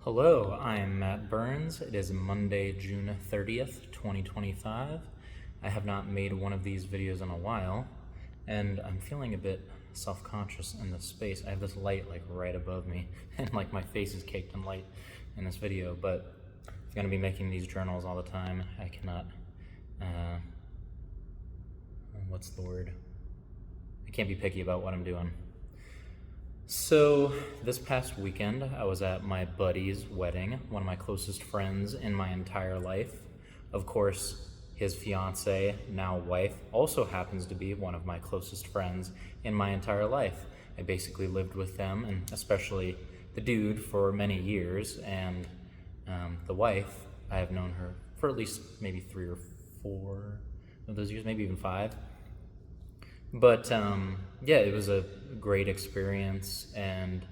Hello, I'm Matt Burns. It is Monday, June 30th, 2025. I have not made one of these videos in a while, and I'm feeling a bit self-conscious in this space. I have this light like right above me, and like my face is caked in light in this video, but I'm gonna be making these journals all the time. I cannot, what's the word? I can't be picky about what I'm doing. So this past weekend, I was at my buddy's wedding, one of my closest friends in my entire life. Of course, his fiance, now wife, also happens to be one of my closest friends in my entire life. I basically lived with them, and especially the dude, for many years, and the wife, I have known her for at least maybe 3 or 4 of those years, maybe even 5. But yeah, it was a great experience, and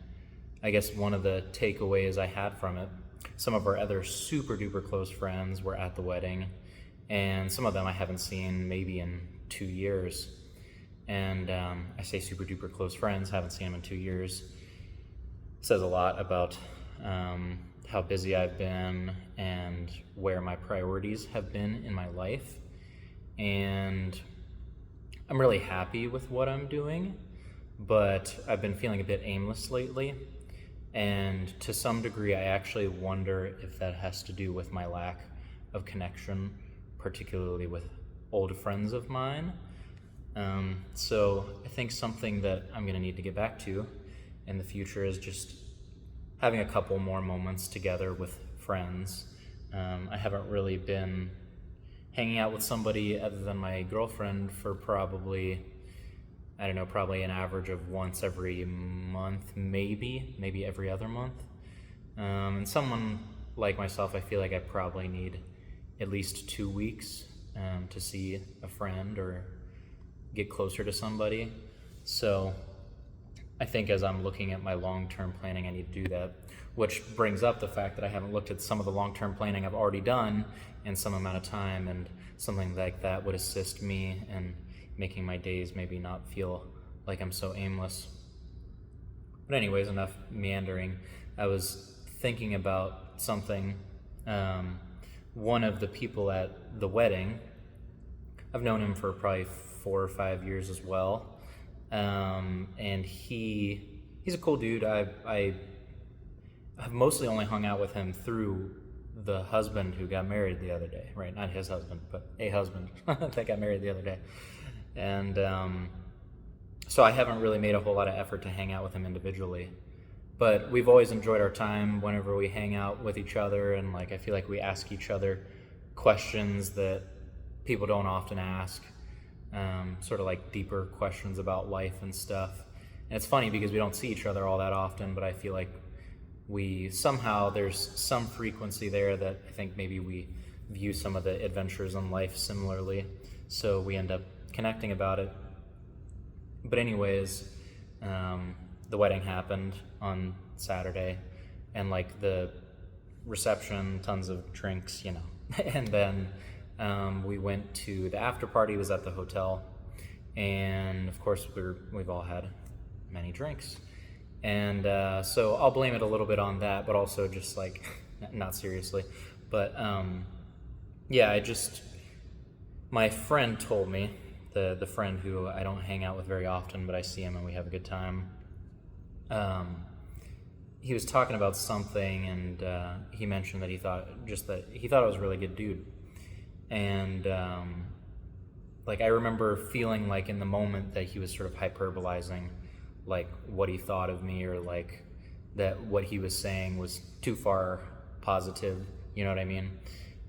I guess one of the takeaways I had from it, some of our other super duper close friends were at the wedding, and some of them I haven't seen maybe in 2 years. And I say super duper close friends, haven't seen them in 2 years. Says a lot about how busy I've been and where my priorities have been in my life. And I'm really happy with what I'm doing, but I've been feeling a bit aimless lately. And to some degree, I actually wonder if that has to do with my lack of connection, particularly with old friends of mine. So I think something that I'm gonna need to get back to in the future is just having a couple more moments together with friends. I haven't really been hanging out with somebody other than my girlfriend for probably, I don't know, probably an average of once every month, maybe every other month. And someone like myself, I feel like I probably need at least 2 weeks to see a friend or get closer to somebody. So I think as I'm looking at my long-term planning, I need to do that, which brings up the fact that I haven't looked at some of the long-term planning I've already done in some amount of time, and something like that would assist me in making my days maybe not feel like I'm so aimless. But anyways, enough meandering. I was thinking about something. One of the people at the wedding, I've known him for probably 4 or 5 years as well. And he's a cool dude. I have mostly only hung out with him through the husband who got married the other day, right? Not his husband, but a husband that got married the other day. And so I haven't really made a whole lot of effort to hang out with him individually. But we've always enjoyed our time whenever we hang out with each other, and like I feel like we ask each other questions that people don't often ask. Sort of like deeper questions about life and stuff. And it's funny because we don't see each other all that often, but I feel like there's some frequency there that I think maybe we view some of the adventures in life similarly, so we end up connecting about it. But anyways, the wedding happened on Saturday, and like the reception, tons of drinks, and then we went to the after party. Was at the hotel, and of course we've all had many drinks, and so I'll blame it a little bit on that, but also just like not seriously, but yeah, my friend told me, the friend who I don't hang out with very often, but I see him and we have a good time. He was talking about something, and he mentioned that he thought it was a really good dude. And like I remember feeling like in the moment that he was sort of hyperbolizing like what he thought of me, or like that what he was saying was too far positive, you know what I mean?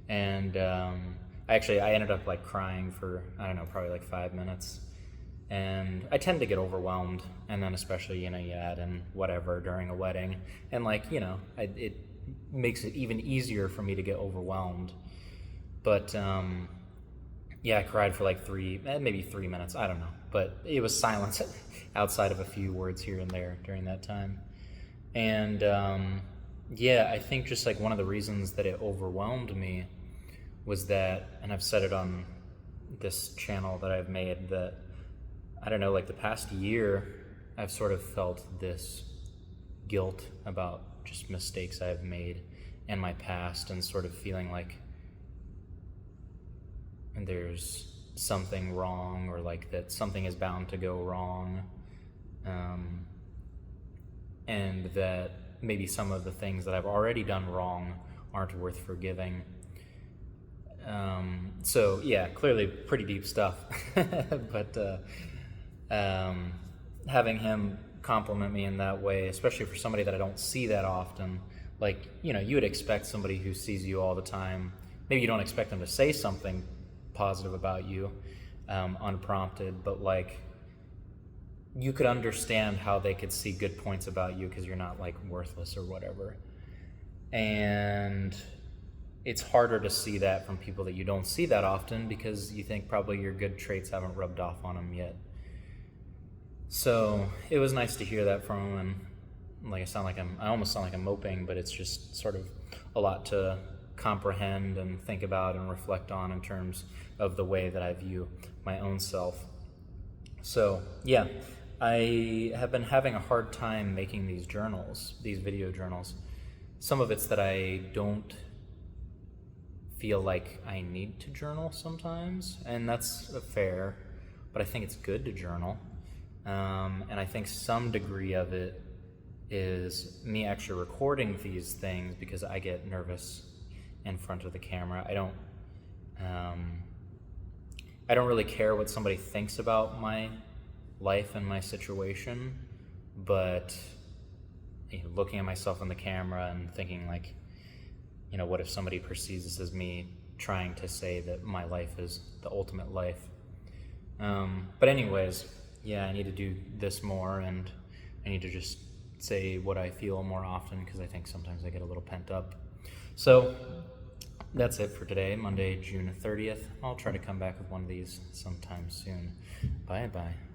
And I ended up like crying for, I don't know, probably like 5 minutes. And I tend to get overwhelmed, and then especially, you add in whatever during a wedding, and like, it makes it even easier for me to get overwhelmed. But yeah, I cried for like maybe 3 minutes, I don't know. But it was silence outside of a few words here and there during that time. And yeah, I think just like one of the reasons that it overwhelmed me was that, and I've said it on this channel that I've made, that I don't know, like the past year, I've sort of felt this guilt about just mistakes I've made in my past and sort of feeling like there's something wrong, or like that something is bound to go wrong, and that maybe some of the things that I've already done wrong aren't worth forgiving. So yeah, clearly pretty deep stuff. But having him compliment me in that way, especially for somebody that I don't see that often, like, you know, you would expect somebody who sees you all the time, maybe you don't expect them to say something positive about you, unprompted, but like, you could understand how they could see good points about you because you're not like worthless or whatever. And it's harder to see that from people that you don't see that often because you think probably your good traits haven't rubbed off on them yet. So it was nice to hear that from him, and like I almost sound like I'm moping, but it's just sort of a lot to comprehend and think about and reflect on in terms of the way that I view my own self. So yeah, I have been having a hard time making these journals, these video journals. Some of it's that I don't feel like I need to journal sometimes, and that's fair, but I think it's good to journal. And I think some degree of it is me actually recording these things because I get nervous in front of the camera. I don't really care what somebody thinks about my life and my situation, but you know, looking at myself in the camera and thinking like, you know, what if somebody perceives this as me trying to say that my life is the ultimate life? But anyways, yeah, I need to do this more, and I need to just say what I feel more often because I think sometimes I get a little pent up. So that's it for today, Monday, June 30th. I'll try to come back with one of these sometime soon. Bye-bye.